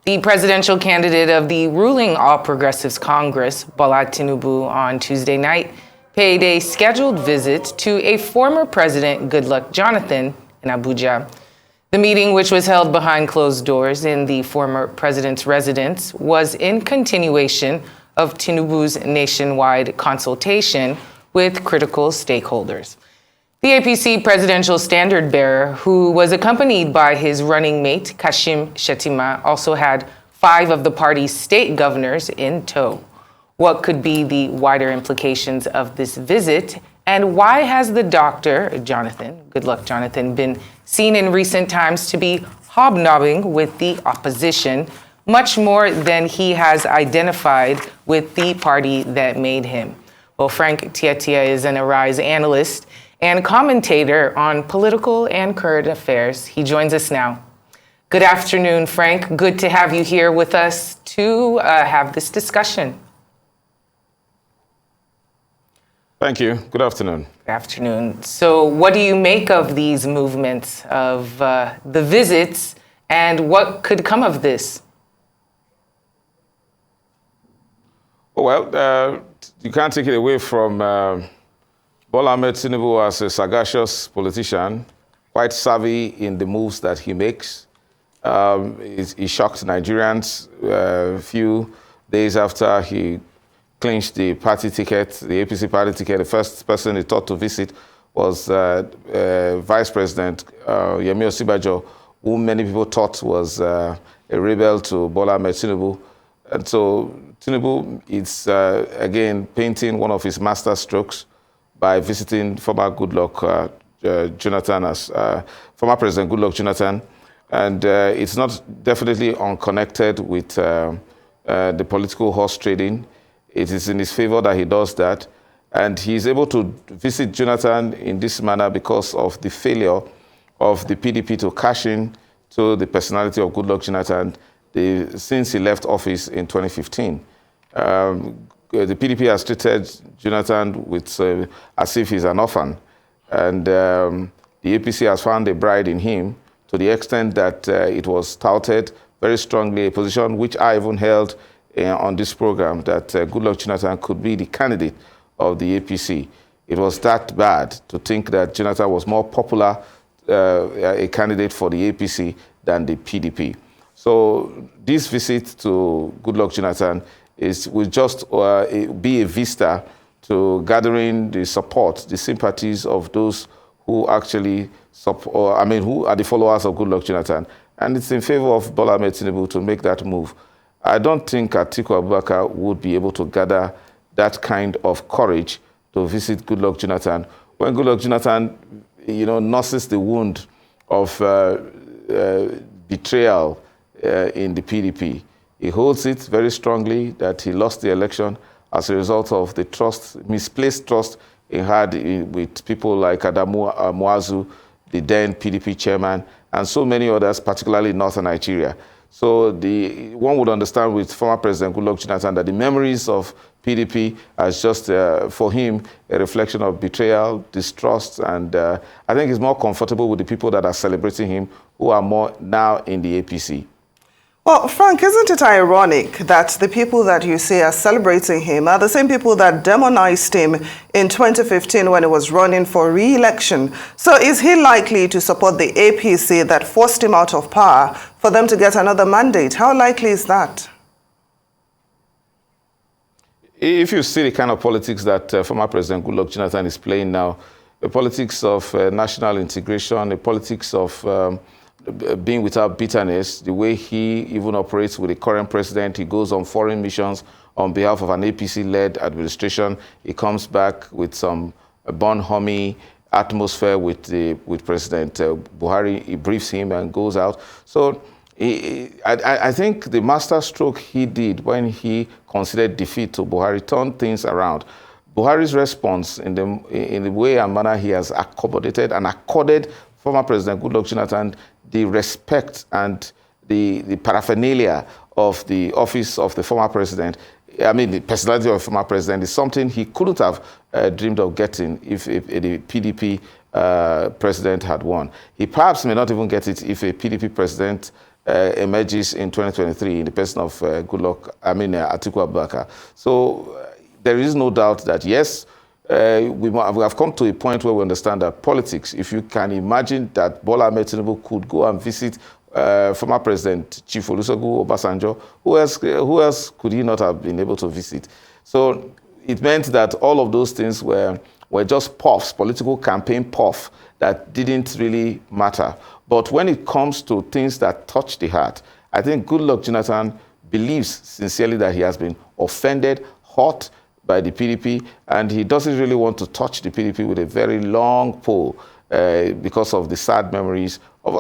The presidential candidate of the ruling All Progressives Congress, Bola Tinubu, on Tuesday night paid a scheduled visit to a former president, Goodluck Jonathan, in Abuja. The meeting, which was held behind closed doors in the former president's residence, was in continuation of Tinubu's nationwide consultation with critical stakeholders. The APC presidential standard bearer, who was accompanied by his running mate, Kashim Shettima, also had 5 of the party's state governors in tow. What could be the wider implications of this visit, and why has the Dr. Goodluck Jonathan, been seen in recent times to be hobnobbing with the opposition, much more than he has identified with the party that made him? Well, Frank Tietie is an Arise analyst and commentator on political and current affairs. He joins us now. Good afternoon, Frank. Good to have you here with us to have this discussion. Thank you. Good afternoon. Good afternoon. So what do you make of these movements, of the visits, and what could come of this? Well, you can't take it away from Bola Ahmed Tinubu as a sagacious politician, quite savvy in the moves that he makes. He shocked Nigerians a few days after he clinched the party ticket, the APC party ticket. The first person he thought to visit was Vice President Yemi Osinbajo, who many people thought was a rebel to Bola Ahmed Tinubu. And so Tinubu is, again, painting one of his master strokes by visiting former Goodluck Jonathan as former President Goodluck Jonathan. And it's not definitely unconnected with the political horse trading. It is in his favor that he does that. And he's able to visit Jonathan in this manner because of the failure of the PDP to cash in to the personality of Goodluck Jonathan since he left office in 2015. The PDP has treated Jonathan as if he's an orphan. And the APC has found a bride in him to the extent that it was touted very strongly, a position which I even held on this program, that Goodluck Jonathan could be the candidate of the APC. It was that bad to think that Jonathan was more popular a candidate for the APC than the PDP. So this visit to Goodluck Jonathan will just be a vista to gathering the support, the sympathies of those who actually who are the followers of Goodluck Jonathan. And it's in favor of Bola Ahmed Tinubu to make that move. I don't think Atiku Abubakar would be able to gather that kind of courage to visit Goodluck Jonathan when Goodluck Jonathan, nurses the wound of betrayal in the PDP. He holds it very strongly that he lost the election as a result of the misplaced trust he had with people like Adamu Muazu, the then PDP chairman, and so many others, particularly in northern Nigeria. So one would understand with former President Goodluck Jonathan that the memories of PDP as just, for him, a reflection of betrayal, distrust, and I think he's more comfortable with the people that are celebrating him, who are more now in the APC. Well, Frank, isn't it ironic that the people that you say are celebrating him are the same people that demonized him in 2015 when he was running for re-election? So is he likely to support the APC that forced him out of power for them to get another mandate? How likely is that? If you see the kind of politics that former President Goodluck Jonathan is playing now, the politics of national integration, the politics of being without bitterness, the way he even operates with the current president, he goes on foreign missions on behalf of an APC-led administration. He comes back with some bonhomie atmosphere with President Buhari. He briefs him and goes out. So I think the master stroke he did when he considered defeat to Buhari turned things around. Buhari's response in the way and manner he has accommodated and accorded former President Goodluck Jonathan the respect and the paraphernalia of the office of the former president, the personality of the former president, is something he couldn't have dreamed of getting if the PDP president had won. He perhaps may not even get it if a PDP president emerges in 2023 in the person of Atiku Abubakar. So there is no doubt that, yes, we have come to a point where we understand that politics, if you can imagine that Bola Ahmed Tinubu could go and visit former President Chief Olusegun Obasanjo, who else could he not have been able to visit? So it meant that all of those things were just puffs, political campaign puff that didn't really matter. But when it comes to things that touch the heart, I think Goodluck Jonathan believes sincerely that he has been offended, hurt by the PDP, and he doesn't really want to touch the PDP with a very long pole because of the sad memories of,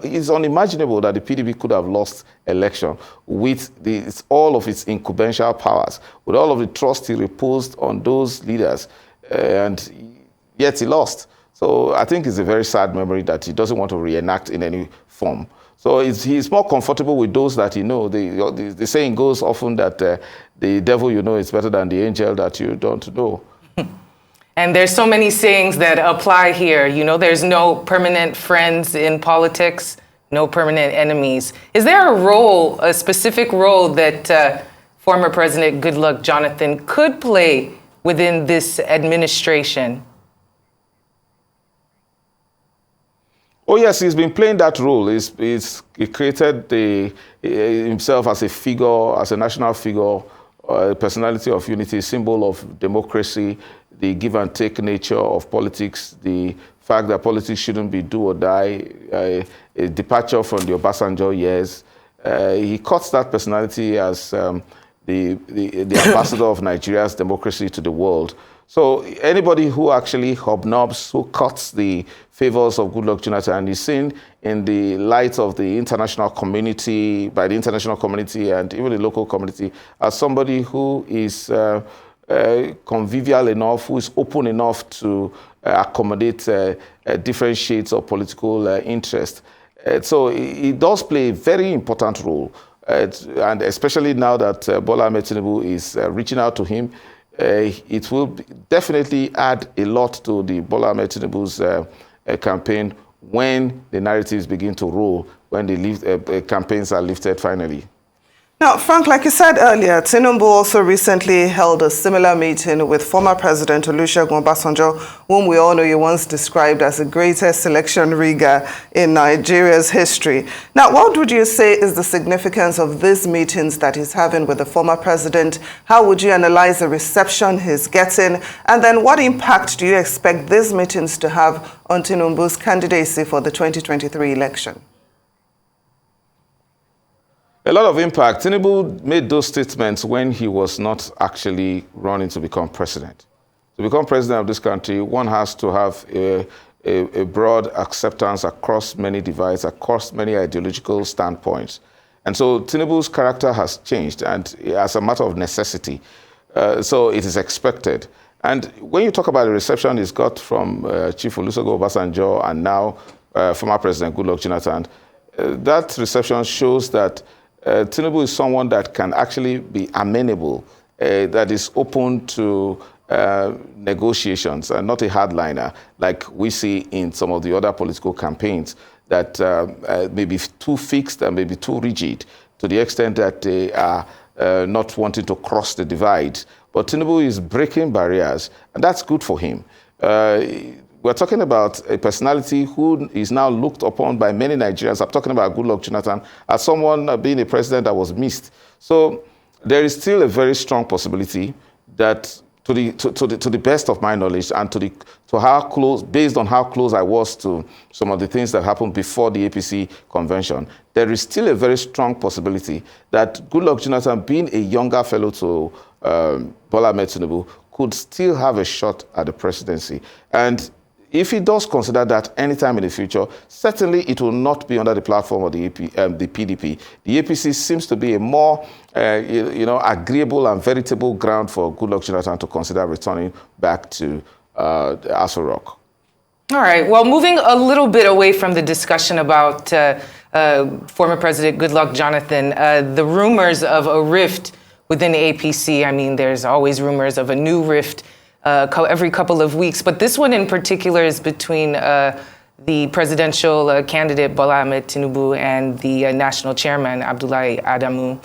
it's unimaginable that the PDP could have lost election with all of its incumbential powers, with all of the trust he reposed on those leaders, and yet he lost. So I think it's a very sad memory that he doesn't want to reenact in any form. So he's more comfortable with those that he knows. The saying goes often that the devil you know is better than the angel that you don't know. And there's so many sayings that apply here. You know, there's no permanent friends in politics, no permanent enemies. Is there a specific role that former President Goodluck Jonathan could play within this administration? Oh, yes, he's been playing that role. He created himself as a figure, as a national figure, a personality of unity, symbol of democracy, the give and take nature of politics, the fact that politics shouldn't be do or die, a departure from the Obasanjo years. He cuts that personality as the ambassador of Nigeria's democracy to the world. So anybody who actually hobnobs, who cuts the favors of Goodluck Jonathan is seen in the light of the international community, by the international community and even the local community, as somebody who is convivial enough, who is open enough to accommodate different shades of political interest. So it does play a very important role. And especially now that Bola Ahmed Tinubu is reaching out to him, it will definitely add a lot to the Bola Ahmed Tinubu's campaign when the narratives begin to roll, when the campaigns are lifted finally. Now, Frank, like you said earlier, Tinubu also recently held a similar meeting with former President Olusegun Obasanjo, whom we all know you once described as the greatest election rigger in Nigeria's history. Now, what would you say is the significance of these meetings that he's having with the former president? How would you analyze the reception he's getting? And then what impact do you expect these meetings to have on Tinubu's candidacy for the 2023 election? A lot of impact. Tinubu made those statements when he was not actually running to become president. To become president of this country, one has to have a broad acceptance across many divides, across many ideological standpoints. And so Tinubu's character has changed, and as a matter of necessity. So it is expected. And when you talk about the reception he's got from Chief Olusegun Obasanjo and now former President Goodluck Jonathan, that reception shows that Tinubu is someone that can actually be amenable, that is open to negotiations and not a hardliner like we see in some of the other political campaigns that may be too fixed and maybe too rigid to the extent that they are not wanting to cross the divide. But Tinubu is breaking barriers, and that's good for him. We're talking about a personality who is now looked upon by many Nigerians. I'm talking about Goodluck Jonathan as someone being a president that was missed. So there is still a very strong possibility that, to the best of my knowledge, and to how close, based on how close I was to some of the things that happened before the APC convention, there is still a very strong possibility that Goodluck Jonathan, being a younger fellow to Bola Ahmed Tinubu, could still have a shot at the presidency. And if he does consider that anytime in the future, certainly it will not be under the platform of the PDP. The APC seems to be a more agreeable and veritable ground for Goodluck Jonathan to consider returning back to Aso Rock. All right. Well, moving a little bit away from the discussion about former President Goodluck Jonathan, the rumors of a rift within the APC, I mean, there's always rumors of a new rift every couple of weeks, but this one in particular is between the presidential candidate Bola Ahmed Tinubu and the national chairman Abdullahi Adamu.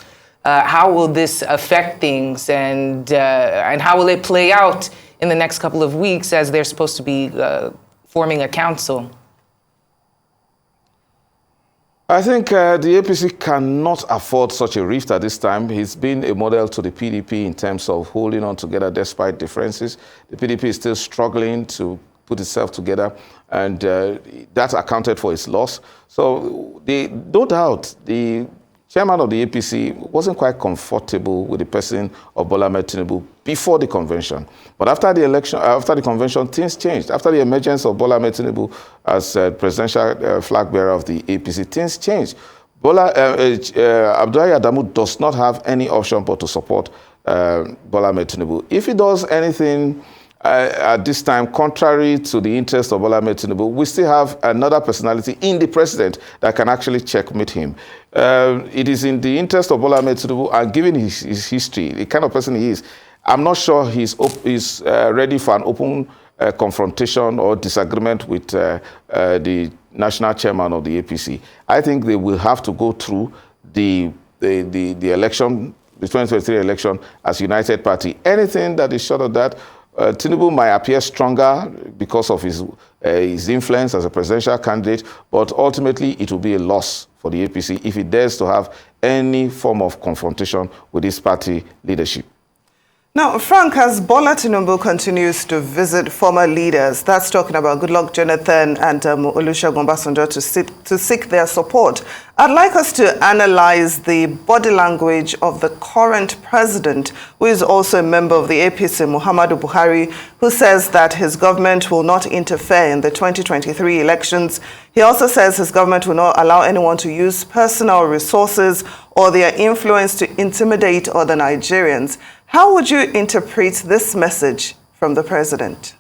How will this affect things, and how will it play out in the next couple of weeks as they're supposed to be forming a council? I think the APC cannot afford such a rift at this time. He's been a model to the PDP in terms of holding on together despite differences. The PDP is still struggling to put itself together, and that accounted for its loss. So no doubt the chairman of the APC wasn't quite comfortable with the person of Bola Ahmed Tinubu before the convention. But after the election, after the convention, things changed. After the emergence of Bola Ahmed Tinubu as presidential flag bearer of the APC, things changed. Abdullahi Adamu does not have any option but to support Bola Ahmed Tinubu. If he does anything at this time, contrary to the interest of Bola Ahmed Tinubu, we still have another personality in the president that can actually checkmate him. It is in the interest of Bola Ahmed Tinubu, and given his history, the kind of person he is, I'm not sure he's ready for an open confrontation or disagreement with the national chairman of the APC. I think they will have to go through the election, the 2023 election, as united party. Anything that is short of that, Tinubu might appear stronger because of his influence as a presidential candidate, but ultimately it will be a loss for the APC if it dares to have any form of confrontation with this party leadership. Now, Frank, as Bola Tinubu continues to visit former leaders, that's talking about Goodluck Jonathan and Olusegun Obasanjo to seek their support, I'd like us to analyze the body language of the current president, who is also a member of the APC, Muhammadu Buhari, who says that his government will not interfere in the 2023 elections. He also says his government will not allow anyone to use personal resources or their influence to intimidate other Nigerians. How would you interpret this message from the president?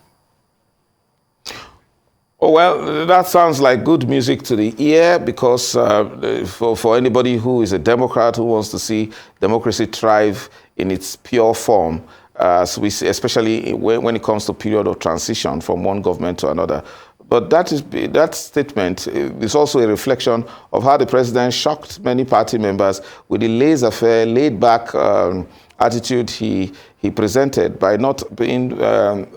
Oh, well, that sounds like good music to the ear, because for anybody who is a Democrat who wants to see democracy thrive in its pure form, as we see, especially when it comes to period of transition from one government to another. But that statement is also a reflection of how the president shocked many party members with the laissez-faire, laid-back attitude he presented by not being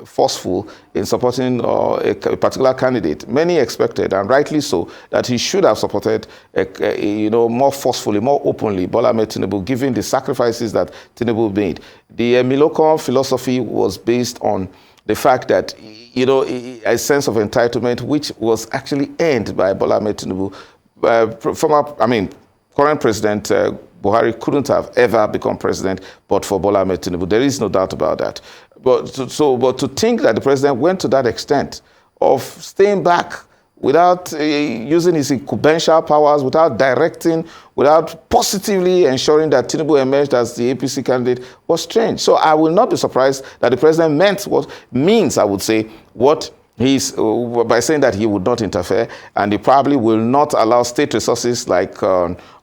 forceful in supporting a particular candidate. Many expected, and rightly so, that he should have supported, more forcefully, more openly, Bola Ahmed Tinubu, given the sacrifices that Tinubu made. The Miloko philosophy was based on the fact that, a sense of entitlement, which was actually earned by Bola Ahmed Tinubu. Current President Buhari couldn't have ever become president but for Bola Ahmed Tinubu. There is no doubt about that. But to think that the president went to that extent of staying back without using his incumbential powers, without directing, without positively ensuring that Tinubu emerged as the APC candidate was strange. So I will not be surprised that the president by saying that he would not interfere, and he probably will not allow state resources like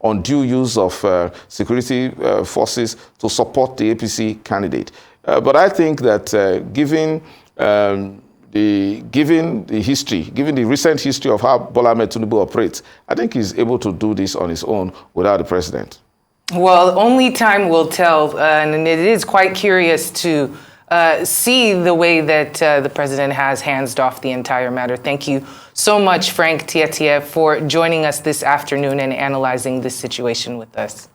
undue use of security forces to support the APC candidate. But I think that given the recent history of how Bola Ahmed Tinubu operates, I think he's able to do this on his own without the president. Well, only time will tell, and it is quite curious to see the way that the president has hands off the entire matter. Thank you so much, Frank Tietie, for joining us this afternoon and analyzing this situation with us.